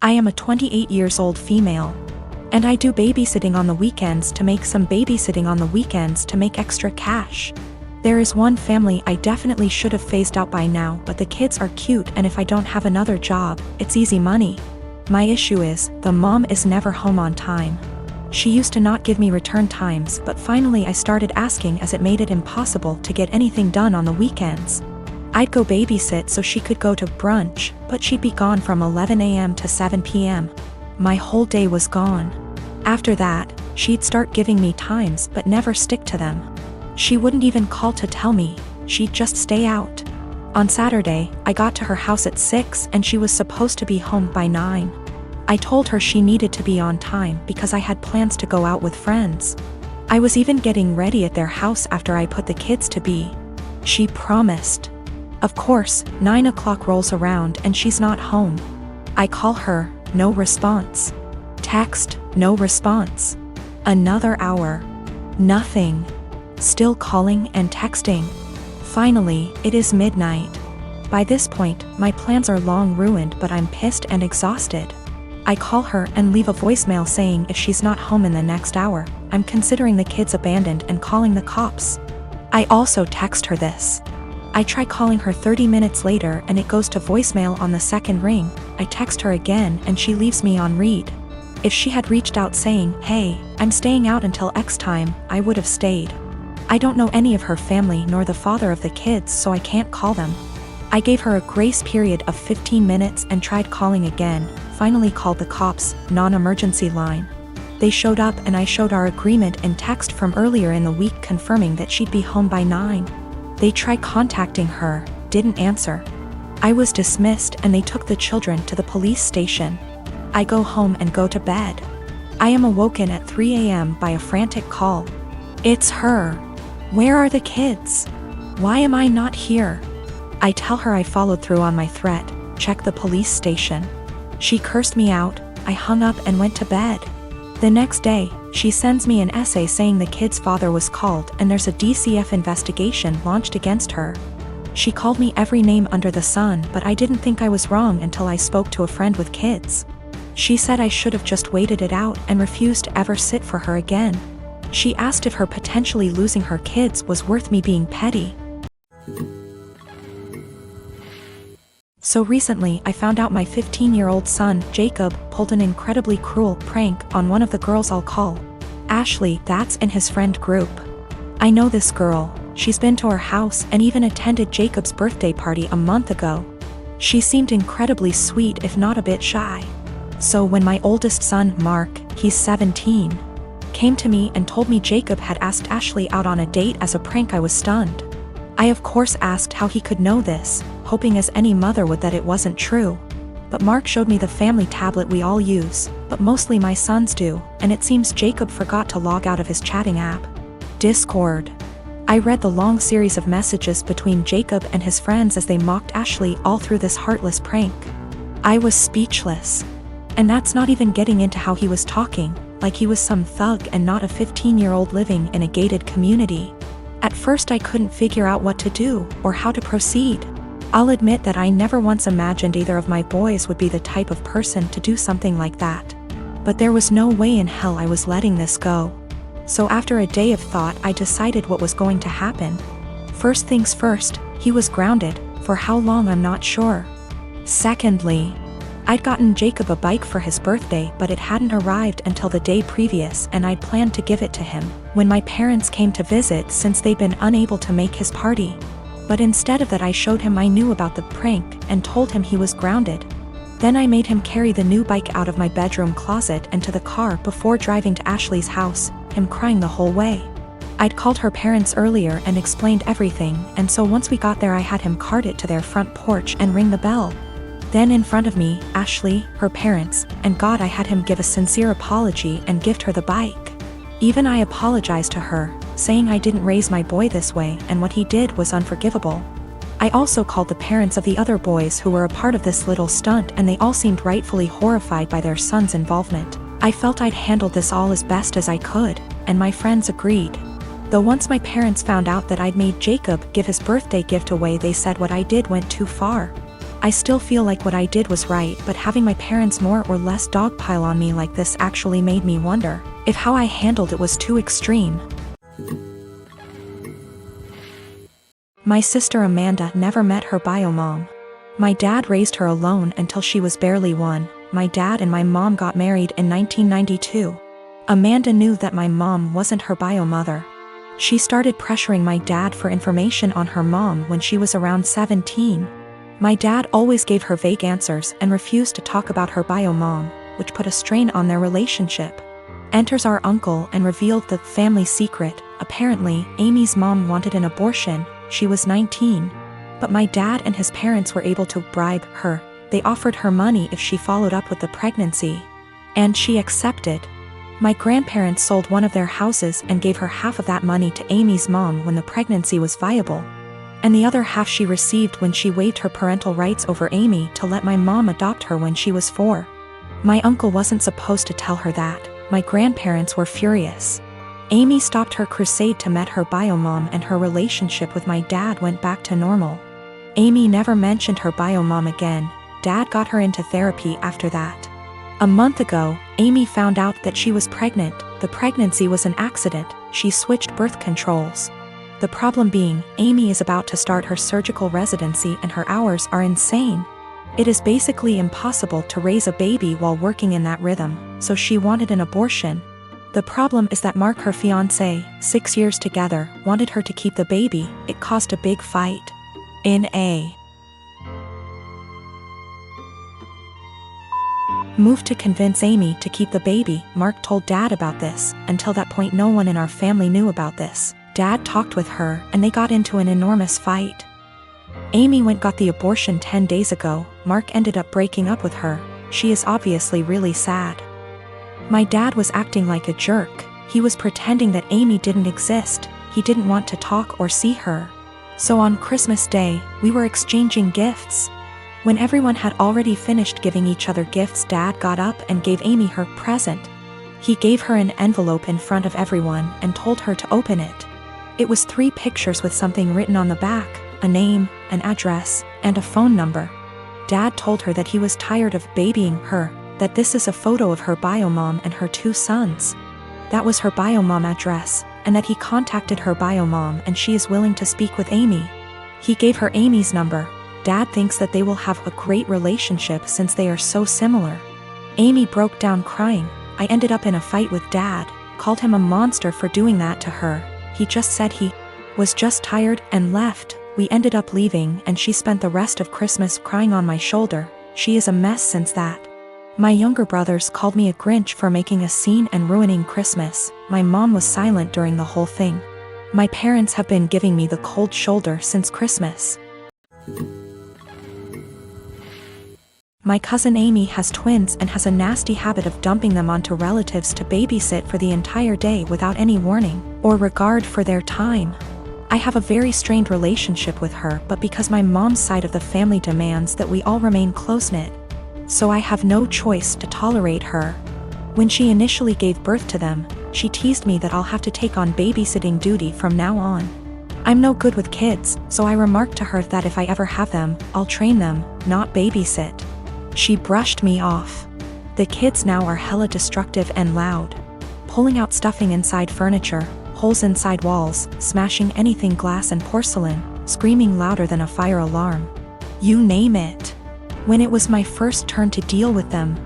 I am a 28 years old female. And I do babysitting on the weekends to make extra cash. There is one family I definitely should have phased out by now, but the kids are cute, and if I don't have another job, it's easy money. My issue is, the mom is never home on time. She used to not give me return times, but finally I started asking as it made it impossible to get anything done on the weekends. I'd go babysit so she could go to brunch, but she'd be gone from 11 a.m. to 7 p.m. My whole day was gone. After that, she'd start giving me times but never stick to them. She wouldn't even call to tell me, she'd just stay out. On Saturday, I got to her house at 6 and she was supposed to be home by 9. I told her she needed to be on time because I had plans to go out with friends. I was even getting ready at their house after I put the kids to bed. She promised. Of course, 9 o'clock rolls around and she's not home. I call her, no response. Text, no response. Another hour. Nothing. Still calling and texting. Finally, it is midnight. By this point, my plans are long ruined, but I'm pissed and exhausted. I call her and leave a voicemail saying if she's not home in the next hour, I'm considering the kids abandoned and calling the cops. I also text her this. I try calling her 30 minutes later and it goes to voicemail on the second ring. I text her again and she leaves me on read. If she had reached out saying, hey, I'm staying out until X time, I would have stayed. I don't know any of her family nor the father of the kids, so I can't call them. I gave her a grace period of 15 minutes and tried calling again, finally called the cops, non-emergency line. They showed up and I showed our agreement in text from earlier in the week confirming that she'd be home by 9. They tried contacting her, didn't answer. I was dismissed and they took the children to the police station. I go home and go to bed. I am awoken at 3 a.m. by a frantic call. It's her. Where are the kids? Why am I not here? I tell her I followed through on my threat, check the police station. She cursed me out, I hung up and went to bed. The next day, she sends me an essay saying the kid's father was called and there's a DCF investigation launched against her. She called me every name under the sun, but I didn't think I was wrong until I spoke to a friend with kids. She said I should have just waited it out and refused to ever sit for her again. She asked if her potentially losing her kids was worth me being petty. So recently, I found out my 15-year-old son, Jacob, pulled an incredibly cruel prank on one of the girls I'll call Ashley, that's in his friend group. I know this girl, she's been to our house and even attended Jacob's birthday party a month ago. She seemed incredibly sweet if not a bit shy. So when my oldest son, Mark, he's 17, came to me and told me Jacob had asked Ashley out on a date as a prank, I was stunned. I of course asked how he could know this, hoping as any mother would that it wasn't true. But Mark showed me the family tablet we all use, but mostly my sons do, and it seems Jacob forgot to log out of his chatting app, Discord. I read the long series of messages between Jacob and his friends as they mocked Ashley all through this heartless prank. I was speechless. And that's not even getting into how he was talking, like he was some thug and not a 15-year-old living in a gated community. At first I couldn't figure out what to do or how to proceed. I'll admit that I never once imagined either of my boys would be the type of person to do something like that. But there was no way in hell I was letting this go. So after a day of thought, I decided what was going to happen. First things first, he was grounded, for how long I'm not sure. Secondly, I'd gotten Jacob a bike for his birthday, but it hadn't arrived until the day previous and I'd planned to give it to him when my parents came to visit since they'd been unable to make his party. But instead of that, I showed him I knew about the prank and told him he was grounded. Then I made him carry the new bike out of my bedroom closet and to the car before driving to Ashley's house, him crying the whole way. I'd called her parents earlier and explained everything, and so once we got there I had him cart it to their front porch and ring the bell. Then in front of me, Ashley, her parents, and God, I had him give a sincere apology and gift her the bike. Even I apologized to her, saying I didn't raise my boy this way and what he did was unforgivable. I also called the parents of the other boys who were a part of this little stunt and they all seemed rightfully horrified by their son's involvement. I felt I'd handled this all as best as I could, and my friends agreed. Though once my parents found out that I'd made Jacob give his birthday gift away, they said what I did went too far. I still feel like what I did was right, but having my parents more or less dogpile on me like this actually made me wonder if how I handled it was too extreme. My sister Amanda never met her bio mom. My dad raised her alone until she was barely 1. My dad and my mom got married in 1992. Amanda knew that my mom wasn't her bio mother. She started pressuring my dad for information on her mom when she was around 17. My dad always gave her vague answers and refused to talk about her bio mom, which put a strain on their relationship. Enters our uncle and revealed the family secret. Apparently, Amy's mom wanted an abortion. She was 19. But my dad and his parents were able to bribe her. They offered her money if she followed up with the pregnancy. And she accepted. My grandparents sold one of their houses and gave her half of that money to Amy's mom when the pregnancy was viable. And the other half she received when she waived her parental rights over Amy to let my mom adopt her when she was 4. My uncle wasn't supposed to tell her that. My grandparents were furious. Amy stopped her crusade to meet her bio mom, and her relationship with my dad went back to normal. Amy never mentioned her bio mom again. Dad got her into therapy after that. A month ago, Amy found out that she was pregnant. The pregnancy was an accident. She switched birth controls. The problem being, Amy is about to start her surgical residency and her hours are insane. It is basically impossible to raise a baby while working in that rhythm, so she wanted an abortion. The problem is that Mark, her fiancé, 6 years together, wanted her to keep the baby. It caused a big fight. In a move to convince Amy to keep the baby, Mark told Dad about this. Until that point, no one in our family knew about this. Dad talked with her, and they got into an enormous fight. Amy got the abortion 10 days ago. Mark ended up breaking up with her. She is obviously really sad. My dad was acting like a jerk. He was pretending that Amy didn't exist. He didn't want to talk or see her. So on Christmas Day, we were exchanging gifts. When everyone had already finished giving each other gifts, Dad got up and gave Amy her present. He gave her an envelope in front of everyone and told her to open it. It was 3 pictures with something written on the back, a name, an address, and a phone number. Dad told her that he was tired of babying her, that this is a photo of her bio mom and her 2 sons. That was her bio mom address, and that he contacted her bio mom and she is willing to speak with Amy. He gave her Amy's number. Dad thinks that they will have a great relationship since they are so similar. Amy broke down crying. I ended up in a fight with Dad, called him a monster for doing that to her. He just said he was just tired and left. We ended up leaving and she spent the rest of Christmas crying on my shoulder. She is a mess since that. My younger brothers called me a Grinch for making a scene and ruining Christmas. My mom was silent during the whole thing. My parents have been giving me the cold shoulder since Christmas. My cousin Amy has twins and has a nasty habit of dumping them onto relatives to babysit for the entire day without any warning or regard for their time. I have a very strained relationship with her, but because my mom's side of the family demands that we all remain close-knit, so I have no choice to tolerate her. When she initially gave birth to them, she teased me that I'll have to take on babysitting duty from now on. I'm no good with kids, so I remarked to her that if I ever have them, I'll train them, not babysit. She brushed me off. The kids now are hella destructive and loud, pulling out stuffing inside furniture, holes inside walls, smashing anything glass and porcelain, screaming louder than a fire alarm. You name it. When it was my first turn to deal with them,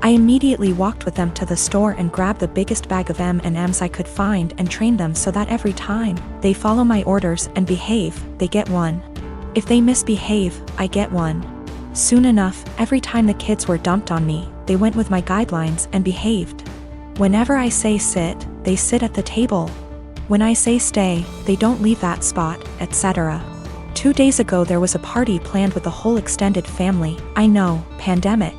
I immediately walked with them to the store and grabbed the biggest bag of M&Ms I could find and trained them so that every time they follow my orders and behave, they get one. If they misbehave, I get one. Soon enough, every time the kids were dumped on me, they went with my guidelines and behaved. Whenever I say sit, they sit at the table. When I say stay, they don't leave that spot, etc. 2 days ago there was a party planned with the whole extended family. I know, pandemic.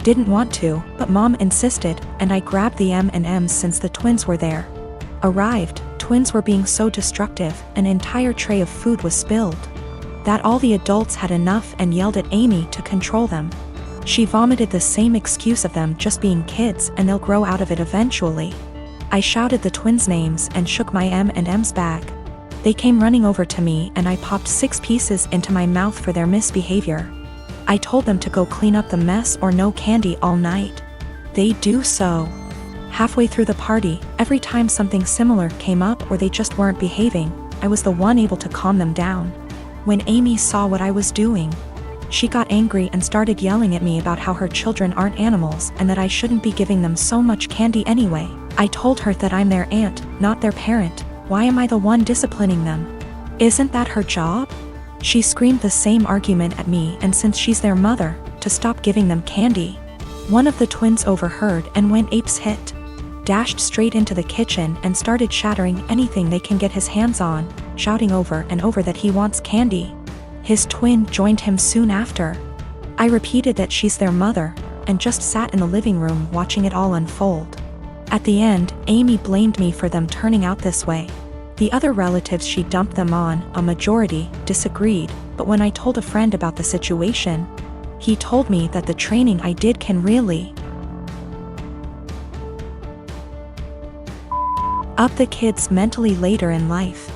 Didn't want to, but Mom insisted, and I grabbed the M&Ms since the twins were there. Arrived, twins were being so destructive, an entire tray of food was spilled. That all the adults had enough and yelled at Amy to control them. She vomited the same excuse of them just being kids and they'll grow out of it eventually. I shouted the twins' names and shook my M&Ms bag. They came running over to me and I popped 6 pieces into my mouth for their misbehavior. I told them to go clean up the mess or no candy all night. They do so. Halfway through the party, every time something similar came up or they just weren't behaving, I was the one able to calm them down. When Amy saw what I was doing, she got angry and started yelling at me about how her children aren't animals and that I shouldn't be giving them so much candy anyway. I told her that I'm their aunt, not their parent. Why am I the one disciplining them? Isn't that her job? She screamed the same argument at me, and since she's their mother, to stop giving them candy. One of the twins overheard and went apes hit. Dashed straight into the kitchen and started shattering anything they can get his hands on, shouting over and over that he wants candy. His twin joined him soon after. I repeated that she's their mother, and just sat in the living room watching it all unfold. At the end, Amy blamed me for them turning out this way. The other relatives she dumped them on, a majority, disagreed, but when I told a friend about the situation, he told me that the training I did can really up the kids mentally later in life.